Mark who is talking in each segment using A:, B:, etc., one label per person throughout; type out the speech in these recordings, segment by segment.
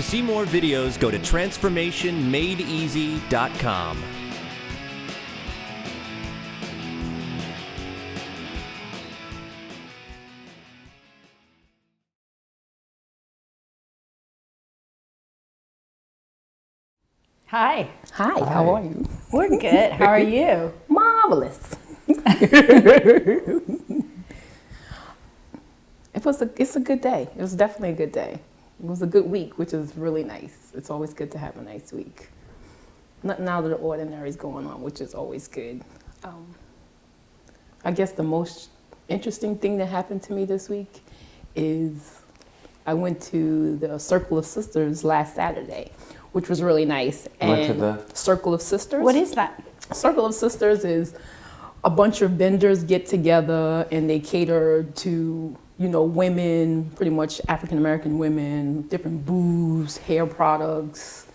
A: see more videos, go to transformationmadeeasy.com.
B: Hi.
C: Hi, how are you?
B: We're good. How are you?
C: Marvelous. It's a good day. It was definitely a good day. It was a good week, which is really nice. It's always good to have a nice week. Nothing out of the ordinary is going on, which is always good. I guess the most interesting thing that happened to me this week is I went to the Circle of Sisters last Saturday, which was really nice.
D: Went to the
C: Circle of Sisters.
B: What is that?
C: Circle of Sisters is a bunch of vendors get together and they cater to, women, pretty much African American women, different booths, hair products,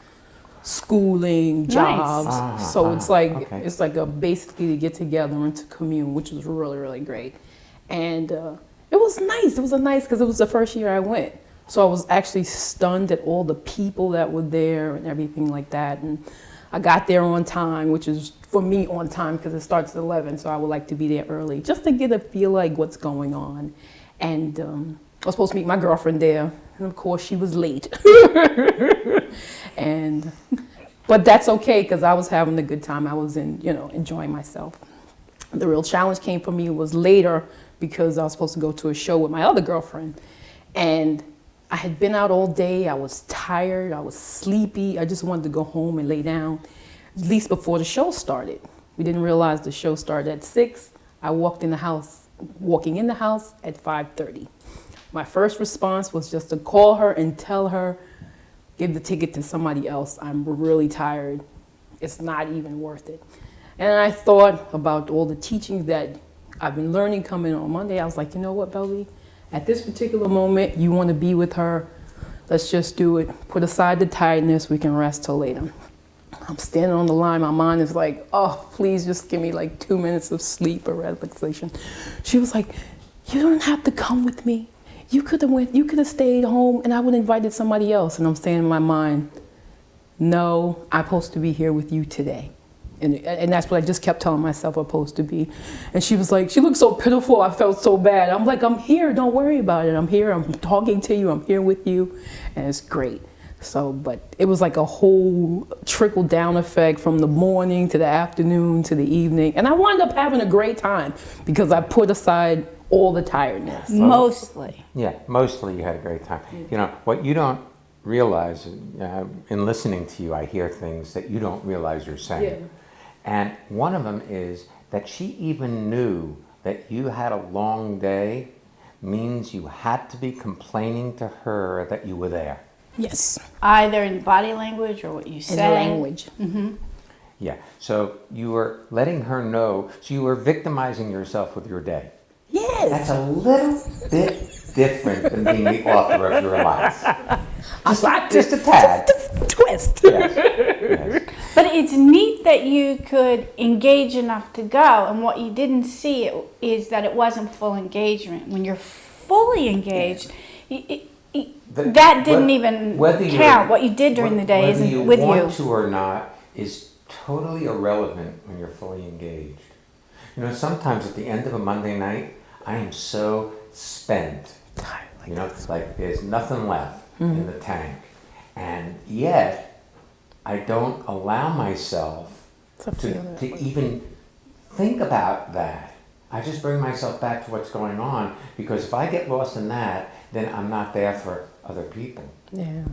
C: schooling, jobs. So it's like it's like a basically to get together and to commune, which was really, really great. And it was nice. It was nice because it was the first year I went. So I was actually stunned at all the people that were there and everything like that. And I got there on time, which is for me on time because it starts at 11. So I would like to be there early just to get a feel like what's going on. And I was supposed to meet my girlfriend there. And of course she was late. But that's okay because I was having a good time. I was enjoying myself. The real challenge came for me was later because I was supposed to go to a show with my other girlfriend. And I had been out all day. I was tired. I was sleepy. I just wanted to go home and lay down, at least before the show started. We didn't realize the show started at 6. I walking in the house at 5:30. My first response was just to call her and tell her, give the ticket to somebody else. I'm really tired. It's not even worth it. And I thought about all the teachings that I've been learning coming on Monday. I was like, you know what, Belly? At this particular moment, you want to be with her. Let's just do it. Put aside the tiredness. We can rest till later. I'm standing on the line. My mind is like, oh, please just give me like 2 minutes of sleep or relaxation. She was like, you don't have to come with me. You could have stayed home and I would have invited somebody else. And I'm saying in my mind, no, I'm supposed to be here with you today. And that's what I just kept telling myself I'm supposed to be. And she was like, she looked so pitiful. I felt so bad. I'm like, I'm here. Don't worry about it. I'm here. I'm talking to you. I'm here with you. And it's great. So, but it was like a whole trickle down effect from the morning to the afternoon to the evening. And I wound up having a great time because I put aside all the tiredness.
B: Mostly.
D: Yeah, mostly you had a great time. What you don't realize, in listening to you, I hear things that you don't realize you're saying.
C: Yeah.
D: And one of them is that she even knew that you had a long day means you had to be complaining to her that you were there.
C: Yes.
B: Either in body language or what you say.
C: In language.
B: Mm-hmm.
D: Yeah, so you were letting her know, so you were victimizing yourself with your day.
C: Yes.
D: That's a little bit different than being the author of your life. Just a tad.
C: Just a twist.
D: Yes.
B: But it's neat that you could engage enough to go, and what you didn't see is that it wasn't full engagement. When you're fully engaged, that didn't even count. What you did during the day isn't with you.
D: Whether you want to or not is totally irrelevant when you're fully engaged. Sometimes at the end of a Monday night, I am so spent. It's like there's nothing left in the tank. And yet, I don't allow myself to even think about that. I just bring myself back to what's going on because if I get lost in that, then I'm not there for other people.
C: Yeah.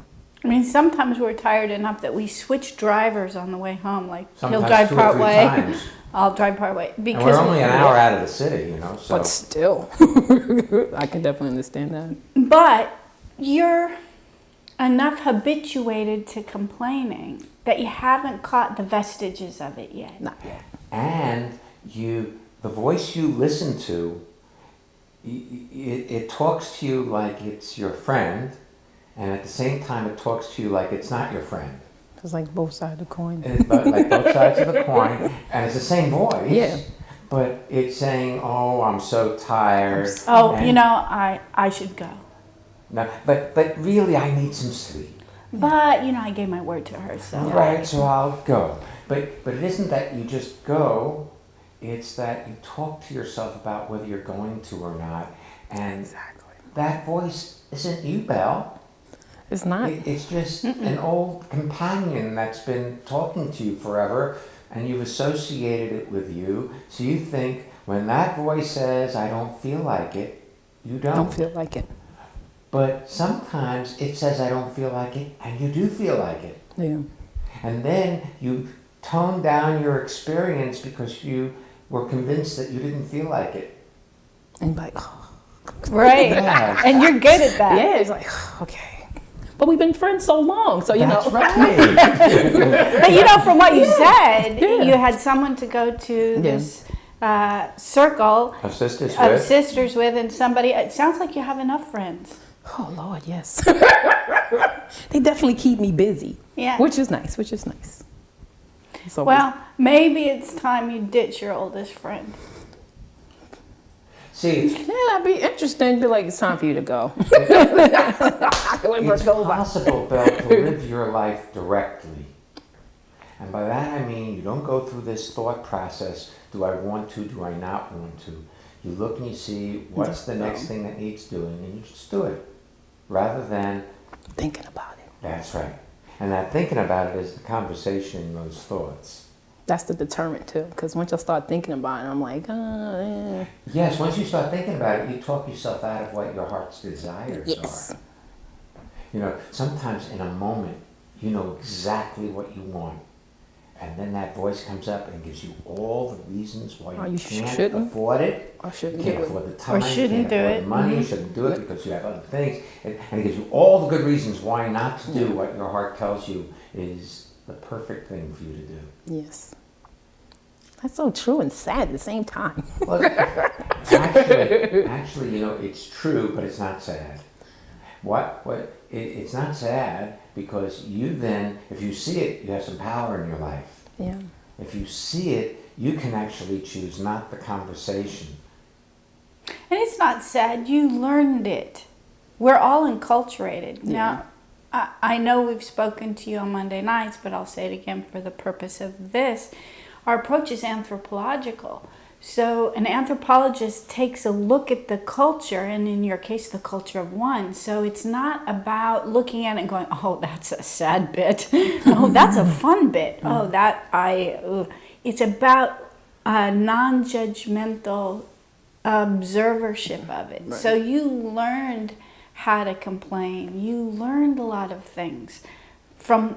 B: I mean, sometimes we're tired enough that we switch drivers on the way home. Like
D: Sometimes
B: he'll drive
D: 2 or
B: part
D: 3
B: way,
D: times.
B: I'll drive part way. Because
D: And we're only an hour out of the city, so.
C: But still, I can definitely understand that.
B: But you're enough habituated to complaining that you haven't caught the vestiges of it yet.
C: Not yet.
D: And the voice you listen to, it talks to you like it's your friend, and at the same time it talks to you like it's not your friend.
C: It's like both sides of the coin.
D: Like both sides of the coin, and it's the same voice.
C: Yeah.
D: But it's saying, "Oh, I'm so tired."
B: I should go.
D: No, but really, I need some sleep.
B: But, I gave my word to her, so.
D: Right, so I'll go. But it isn't that you just go, it's that you talk to yourself about whether you're going to or not. And that voice isn't you, Belle.
C: It's not.
D: It's just an old companion that's been talking to you forever, and you've associated it with you. So you think when that voice says, I don't feel like it, you
C: Don't feel like it.
D: But sometimes it says, I don't feel like it, and you do feel like it.
C: Yeah.
D: And then you tone down your experience because you were convinced that you didn't feel like it.
C: And you're like, oh.
B: Right.
D: Yeah.
B: And you're good at that.
C: Yeah, it's like, okay. But we've been friends so long, so
D: That's
C: know.
D: right.
B: But from what you said, you had someone to go to this circle
D: Of sisters
B: of
D: with.
B: sisters with, and somebody. It sounds like you have enough friends.
C: Oh Lord, yes. They definitely keep me busy.
B: Yeah.
C: Which is nice. So
B: Well, maybe it's time you ditch your oldest friend.
D: See,
C: yeah, that'd be interesting. Be like, it's time for you to go.
D: it's possible, Belle, to live your life directly. And by that I mean you don't go through this thought process, do I want to, do I not want to? You look and you see what's the next thing that needs doing, and you just do it. Rather than
C: Thinking about it.
D: That's right. And that thinking about it is the conversation in those thoughts.
C: That's the deterrent too, because once I start thinking about it, I'm like,
D: Yes, once you start thinking about it, you talk yourself out of what your heart's desires
C: yes.
D: are. Sometimes in a moment, you know exactly what you want. And then that voice comes up and gives you all the reasons why you can't
C: shouldn't.
D: afford it.
C: I shouldn't
D: You can't
C: do it.
D: afford the time.
B: Or shouldn't
D: you can't
B: do
D: afford
B: it.
D: the money. You shouldn't do it because you have other things. And it gives you all the good reasons why not to do what your heart tells you is the perfect thing for you to do.
C: Yes. That's so true and sad at the same time.
D: Well, actually, it's true, but it's not sad. It's not sad because you then, if you see it, you have some power in your life.
C: Yeah.
D: If you see it, you can actually choose not the conversation.
B: And it's not sad. You learned it. We're all enculturated.
C: Yeah.
B: Now, I know we've spoken to you on Monday nights, but I'll say it again for the purpose of this. Our approach is anthropological. So an anthropologist takes a look at the culture, and in your case, the culture of one. So it's not about looking at it and going, oh, that's a sad bit. Oh, that's a fun bit. Oh, it's about a non-judgmental observership of it.
C: Right.
B: So you learned how to complain. You learned a lot of things from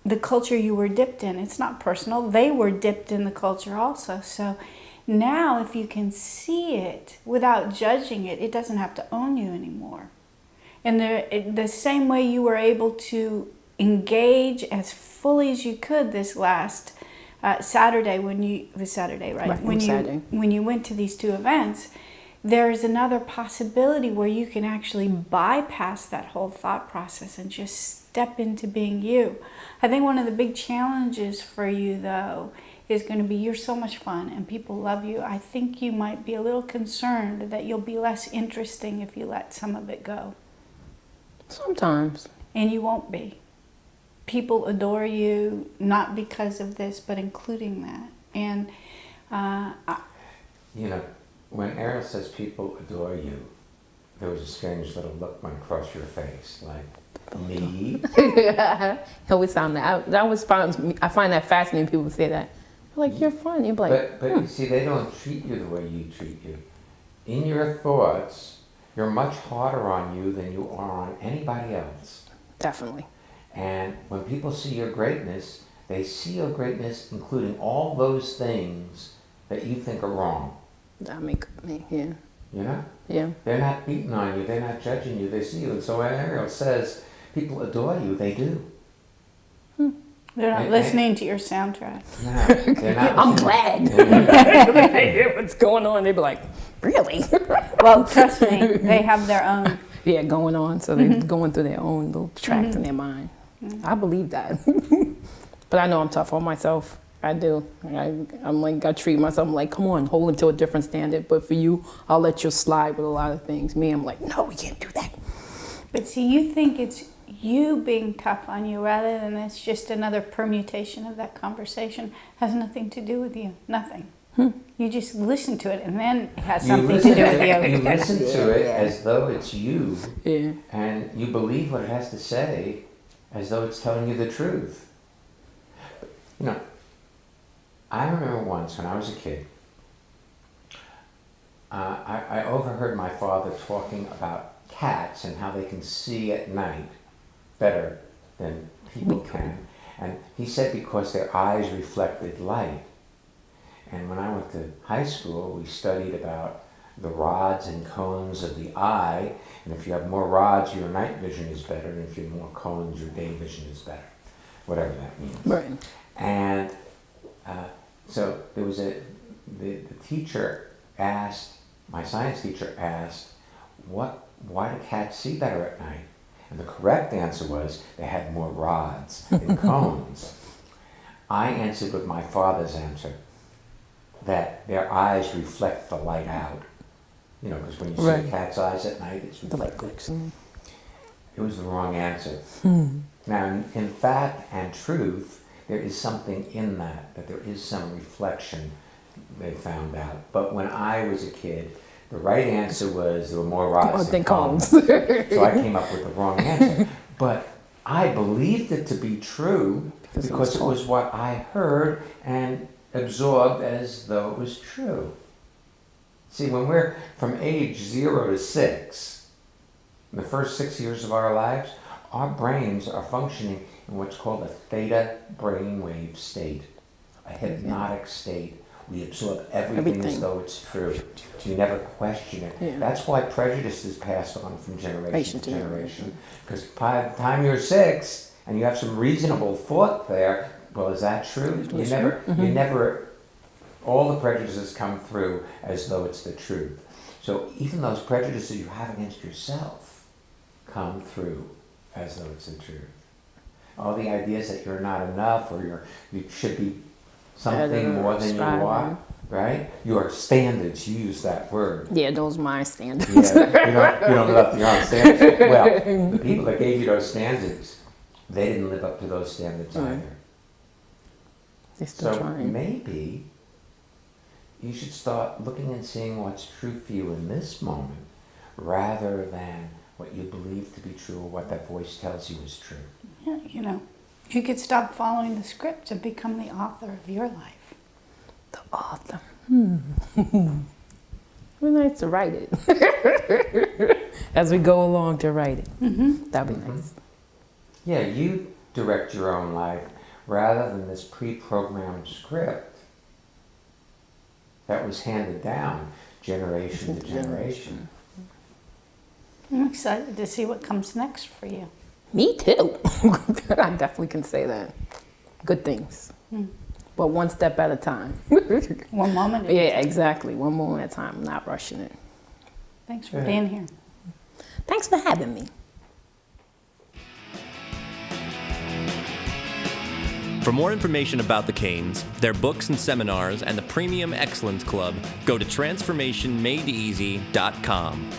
B: the culture you were dipped in. It's not personal. They were dipped in the culture also. So now if you can see it without judging it, it doesn't have to own you anymore. And the same way you were able to engage as fully as you could this last Saturday it was Saturday, right?
C: Right,
B: When you went to these two events, there's another possibility where you can actually bypass that whole thought process and just step into being you. I think one of the big challenges for you, though, is going to be you're so much fun and people love you. I think you might be a little concerned that you'll be less interesting if you let some of it go.
C: Sometimes.
B: And you won't be. People adore you, not because of this, but including that. And
D: when Ariel says people adore you, there was a strange little look went across your face, like, me?
C: It always sound that. I find that fascinating. People say that. They're like, you're fun. You're like,
D: But you see, they don't treat you the way you treat you. In your thoughts, you're much harder on you than you are on anybody else.
C: definitely.
D: And when people see your greatness, they see your greatness including all those things that you think are wrong.
C: That make me, yeah.
D: You know?
C: Yeah.
D: They're not beating on you. They're not judging you. They see you. And so when Ariel says people adore you, they do.
B: they're not listening to your soundtrack.
D: No, they're not
C: I'm
D: listening.
C: glad. They hear what's going on. They be like, really?
B: Well, trust me, they have their own.
C: Yeah, going on. So they're going through their own little tracks in their mind. I believe that. But I know I'm tough on myself. I do. I'm like, I treat myself like, come on, hold it to a different standard. But for you, I'll let you slide with a lot of things. Me, I'm like, no, we can't do that.
B: But see, you think it's you being tough on you rather than it's just another permutation of that conversation has nothing to do with you. Nothing. You just listen to it and then it has something to do with you.
D: You listen to it as though it's you,
C: Yeah.
D: and you believe what it has to say as though it's telling you the truth. You know, I remember once when I was a kid, I overheard my father talking about cats and how they can see at night better than people can. And he said because their eyes reflected light. And when I went to high school, we studied about the rods and cones of the eye. And if you have more rods, your night vision is better. And if you have more cones, your day vision is better. Whatever that means.
C: Right.
D: And so there was the teacher asked, my science teacher asked, why do cats see better at night? And the correct answer was they had more rods and cones. I answered with my father's answer, that their eyes reflect the light out. You know, because when you see a cat's eyes at night, it's reflected. It was the wrong answer. Now, in fact and truth, there is something in that there is some reflection, they found out. But when I was a kid, the right answer was there were more rods than cones. So I came up with the wrong answer. But I believed it to be true because it was what I heard and absorbed as though it was true. See, when we're from age 0 to 6, in the first 6 years of our lives, our brains are functioning in what's called a theta brainwave state, a hypnotic state. We absorb everything as though it's true. So you never question it. Yeah. That's why prejudice is passed on from generation to generation. Because by the time you're 6 and you have some reasonable thought there, well, is that true? You never, all the prejudices come through as though it's the truth. So even those prejudices you have against yourself come through as though it's the truth. All the ideas that you're not enough or you should be something more than you are, right? Your standards, you use that word.
C: Yeah, those are my standards.
D: Yeah, you don't live up to your own standards. Well, the people that gave you those standards, they didn't live up to those standards either.
C: They're still trying.
D: Maybe you should start looking and seeing what's true for you in this moment rather than what you believe to be true or what that voice tells you is true.
B: Yeah, you know, you could stop following the script and become the author of your life.
C: The author. It'd be nice to write it. As we go along to write it. That'd be nice.
D: Yeah, you direct your own life rather than this pre-programmed script that was handed down generation to generation.
B: I'm excited to see what comes next for you.
C: Me too. I definitely can say that. Good things. But one step at a time.
B: One moment at a
C: Yeah,
B: time.
C: exactly. One moment at a time. I'm not rushing it.
B: Thanks for being here.
C: Thanks for having me.
A: For more information about the Kanes, their books and seminars, and the Premium Excellence Club, go to transformationmadeeasy.com.